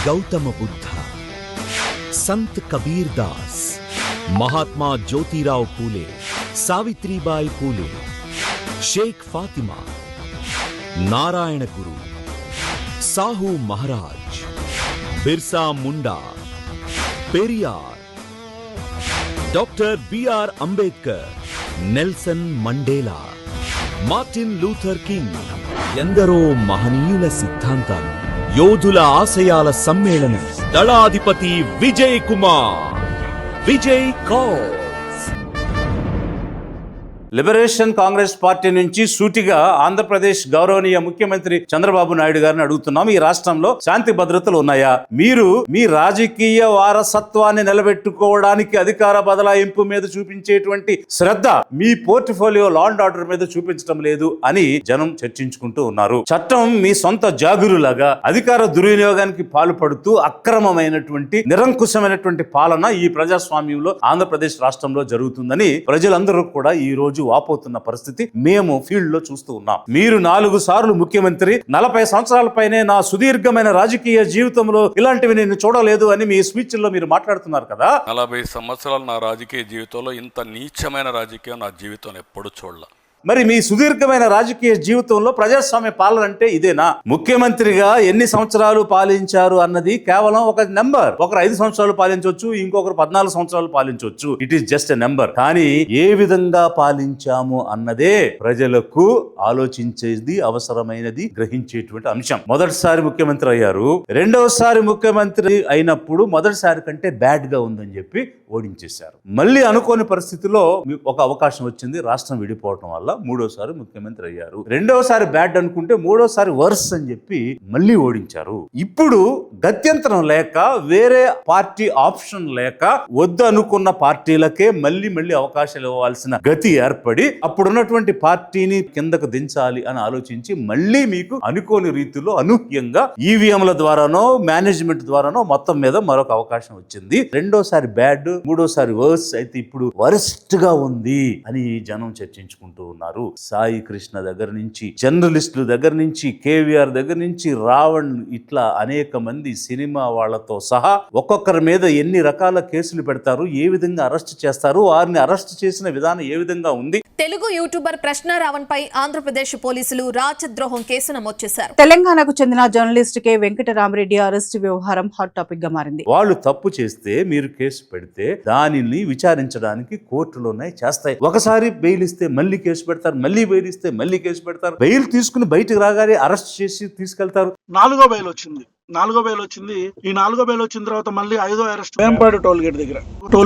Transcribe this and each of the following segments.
Gautama Buddha, Sant Kabir Das, Mahatma Jyotirao Phule, Savitribai Phule, Sheikh Fatima, Narayana Guru, Sahu Maharaj, Birsa Munda, Periyar, doctor BR Ambedkar, Nelson Mandela, Martin Luther King, ఎందరో మహనీయుల సిద్ధాంతాలు, యోధుల ఆశయాల సమ్మేళనం. దళాధిపతి విజయ్ కుమార్, విజయ్ కౌర్. లిబరేషన్ కాంగ్రెస్ పార్టీ నుంచి సూటిగా ఆంధ్రప్రదేశ్ గౌరవనీయ ముఖ్యమంత్రి చంద్రబాబు నాయుడు గారిని అడుగుతున్నాం, ఈ రాష్ట్రంలో శాంతి భద్రతలు ఉన్నాయా? మీరు మీ రాజకీయ వారసత్వాన్ని నిలబెట్టుకోవడానికి అధికార బదలాయింపు మీద చూపించేటువంటి శ్రద్ధ మీ పోర్ట్ఫోలియో లా అండ్ ఆర్డర్ మీద చూపించడం లేదు అని జనం చర్చించుకుంటూ ఉన్నారు. చట్టం మీ సొంత జాగురులాగా అధికార దుర్వినియోగానికి పాల్పడుతూ అక్రమమైనటువంటి నిరంకుశమైనటువంటి పాలన ఈ ప్రజాస్వామ్యంలో ఆంధ్రప్రదేశ్ రాష్ట్రంలో జరుగుతుందని ప్రజలందరూ కూడా ఈ రోజు వాపోతున్న పరిస్థితి మేము ఫీల్డ్ లో చూస్తూ ఉన్నాం. మీరు 4 సార్లు ముఖ్యమంత్రి, 40 సంవత్సరాల పైనే నా సుదీర్ఘమైన రాజకీయ జీవితంలో ఇలాంటివి నేను చూడలేదు అని మీ స్పీచ్ లో మీరు మాట్లాడుతున్నారు కదా. 40 సంవత్సరాలు నా రాజకీయ జీవితంలో ఇంత నీచమైన రాజకీయం నా జీవితంలో ఎప్పుడు చూడలే. మరి మీ సుదీర్ఘమైన రాజకీయ జీవితంలో ప్రజాస్వామ్య పాలన అంటే ఇదేనా? ముఖ్యమంత్రిగా ఎన్ని సంవత్సరాలు పాలించారు అన్నది కేవలం ఒక నెంబర్. ఒకరు 5 సంవత్సరాలు పాలించవచ్చు, ఇంకొకరు 14 సంవత్సరాలు పాలించవచ్చు. It is just a number. కానీ ఏ విధంగా పాలించాము అన్నదే ప్రజలకు ఆలోచించేది, అవసరమైనది, గ్రహించేటువంటి అంశం. మొదటిసారి ముఖ్యమంత్రి అయ్యారు, రెండవసారి ముఖ్యమంత్రి అయినప్పుడు మొదటిసారి కంటే బ్యాడ్ గా ఉందని చెప్పి ఓడించేశారు. మళ్ళీ అనుకోని పరిస్థితిలో ఒక అవకాశం వచ్చింది, రాష్ట్రం విడిపోవటం వల్ల మూడోసారి ముఖ్యమంత్రి అయ్యారు. రెండోసారి బ్యాడ్ అనుకుంటే మూడోసారి వర్స్ అని చెప్పి మళ్ళీ ఓడించారు. ఇప్పుడు గత్యంతరం లేక, వేరే పార్టీ ఆప్షన్ లేక, వద్దు అనుకున్న పార్టీలకే మళ్ళీ అవకాశాలు ఇవ్వాల్సిన గతి ఏర్పడి అప్పుడున్నటువంటి పార్టీని కిందకు దించాలి అని ఆలోచించి మళ్ళీ మీకు అనుకోని రీతిలో అనూహ్యంగా ఈవీఎంల ద్వారానో మేనేజ్మెంట్ ద్వారానో మొత్తం మీద మరొక అవకాశం వచ్చింది. రెండోసారి బ్యాడ్, మూడోసారి వర్స్ అయితే ఇప్పుడు వరస్ట్ గా ఉంది అని జనం చర్చించుకుంటూ ఉన్నారు. సాయి కృష్ణ దగ్గర నుంచి, జర్నలిస్టుల దగ్గర నుంచి, కేవీఆర్ దగ్గర నుంచి, రావణ్, ఇట్లా అనేక మంది సినిమా వాళ్లతో సహా ఒక్కొక్కరి మీద ఎన్ని రకాల కేసులు పెడతారు, ఏ విధంగా అరెస్ట్ చేస్తారు, వారిని అరెస్ట్ చేసిన విధానం ఏ విధంగా ఉంది. తెలుగు యూట్యూబర్ ప్రశ్న రావణ్ పై ఆంధ్రప్రదేశ్ పోలీసులు రాజద్రోహం కేసు నమోదు చేశారు. తెలంగాణకు చెందిన జర్నలిస్ట్ కె వెంకటరామరెడ్డి అరెస్ట్ వ్యవహారం హాట్ టాపిక్ గా మారింది. వాళ్ళు తప్పు చేస్తే మీరు కేసు పెడితే దానిని విచారించడానికి కోర్టులోనే చేస్తాయి. ఒకసారి బెయిల్ ఇస్తే మళ్ళీ కేసు పెడతారు, మళ్ళీ బెయిల్ ఇస్తే మళ్ళీ కేసు పెడతారు. బెయిల్ తీసుకుని బయటకు రాగానే అరెస్ట్ చేసి తీసుకెళ్తారు. 4వ బెయిల్ వచ్చింది. ఈ 4వ బెయిల్ వచ్చిన తర్వాత మళ్ళీ 5వ అరెస్ట్ వేంపాడు టోల్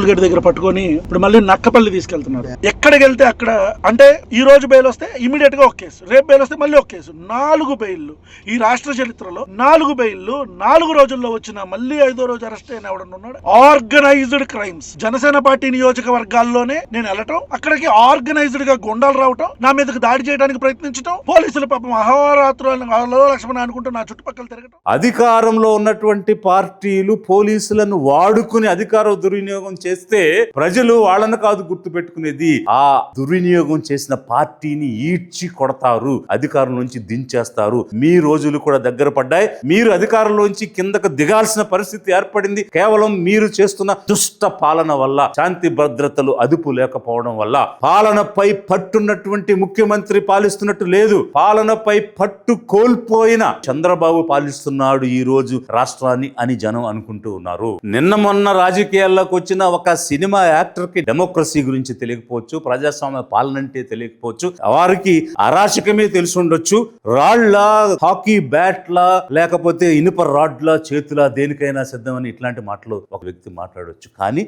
గేట్ దగ్గర పట్టుకొని ఇప్పుడు మళ్ళీ నక్కపల్లి తీసుకెళ్తున్నారు. ఎక్కడికి వెళ్తే అక్కడ, అంటే ఈ రోజు బెయిల్ వస్తే ఇమీడియట్ గా ఒక కేసు, రేపు బెయిల్ వస్తే మళ్ళీ ఒక కేసు. 4 బెయిల్లు ఈ రాష్ట్ర చరిత్రలో, 4 బెయిల్లు 4 రోజుల్లో వచ్చిన మళ్ళీ 5వ రోజు అరెస్ట్ అయిన ఎవడన్నా ఉన్నాడు? Organised crimes. జనసేన పార్టీ నియోజకవర్గాల్లోనే నేను వెళ్ళటం, అక్కడికి ఆర్గనైజ్డ్ గా గుండాలు రావటం, నా మీదకి దాడి చేయడానికి ప్రయత్నించడం, పోలీసులు పాపం అహోరాత్రులు లక్ష్మణ అనుకుంటూ నా చుట్టుపక్కల తిరగటం. అధికారంలో ఉన్నటువంటి పార్టీలు పోలీసులను వాడుకుని అధికార దుర్వినియోగం చేస్తే ప్రజలు వాళ్ళను కాదు గుర్తు పెట్టుకునేది, ఆ దుర్వినియోగం చేసిన పార్టీని ఈడ్చి కొడతారు, అధికారం నుంచి దించేస్తారు. మీ రోజులు కూడా దగ్గర పడ్డాయి. మీరు అధికారంలోంచి కిందకు దిగాల్సిన పరిస్థితి ఏర్పడింది. కేవలం మీరు చేస్తున్న దుష్ట పాలన వల్ల, శాంతి భద్రతలు అదుపు లేకపోవడం వల్ల, పాలనపై పట్టున్నటువంటి ముఖ్యమంత్రి పాలిస్తున్నట్టు లేదు, పాలనపై పట్టు కోల్పోయిన చంద్రబాబు పాలిస్తున్నాడు ఈ రోజు రాష్ట్రాన్ని అని జనం అనుకుంటూ ఉన్నారు. నిన్న మొన్న రాజకీయాల్లోకి వచ్చిన ఒక సినిమా యాక్టర్ కి డెమోక్రసీ గురించి తెలియకపోవచ్చు, ప్రజాస్వామ్య పాలన అంటే తెలియకపోవచ్చు, వారికి అరాచకమే తెలిసి ఉండొచ్చు. రాళ్ల, హాకీ బ్యాట్ల, లేకపోతే ఇనుప రాడ్ల, చేతుల, దేనికైనా సిద్ధమని ఇట్లాంటి మాటలు ఒక వ్యక్తి మాట్లాడవచ్చు. కానీ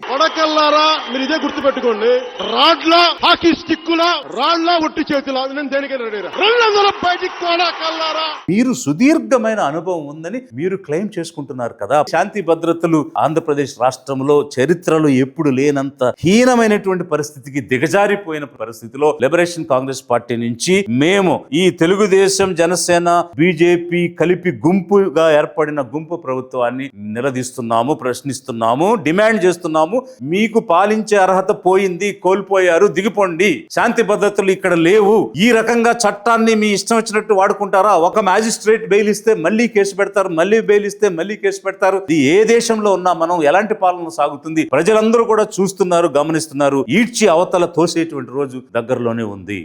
మీరు ఇదే గుర్తు పెట్టుకోండి, రాడ్ల, హాకీ స్టిక్కుల, రాళ్ల, ఒట్టి చేతుల, మీరు సుదీర్ఘమైన అనుభవం ఉందని మీరు క్లెయిమ్ చేసుకుంటున్నారు కదా. శాంతి భద్రతలు ఆంధ్రప్రదేశ్ రాష్ట్రంలో చరిత్రలో ఎప్పుడు లేనంత హీనమైనటువంటి పరిస్థితికి దిగజారిపోయిన పరిస్థితిలో లిబరేషన్ కాంగ్రెస్ పార్టీ నుంచి మేము ఈ తెలుగుదేశం, జనసేన, బీజేపీ కలిపి గుంపుగా ఏర్పడిన గుంపు ప్రభుత్వాన్ని నిలదీస్తున్నాము, ప్రశ్నిస్తున్నాము, డిమాండ్ చేస్తున్నాము. మీకు పాలించే అర్హత పోయింది, కోల్పోయారు, దిగిపోండి. శాంతి భద్రతలు ఇక్కడ లేవు. ఈ రకంగా చట్టాన్ని మీ ఇష్టం వచ్చినట్టు వాడుకుంటారా? ఒక మ్యాజిస్ట్రేట్ బెయిల్ ఇస్తే మళ్ళీ కేసు పెడతారు, మళ్ళీ బెయిల్ ఇస్తే మళ్ళీ కేసు పెడతారు. ఇది ఏ దేశంలో ఉన్నా మనం ఎలాంటి పాలన సాగుతుంది ప్రజలందరూ కూడా చూస్తున్నారు, గమనిస్తున్నారు. ఈడ్చి అవతల తోసేటువంటి రోజు దగ్గరలోనే ఉంది.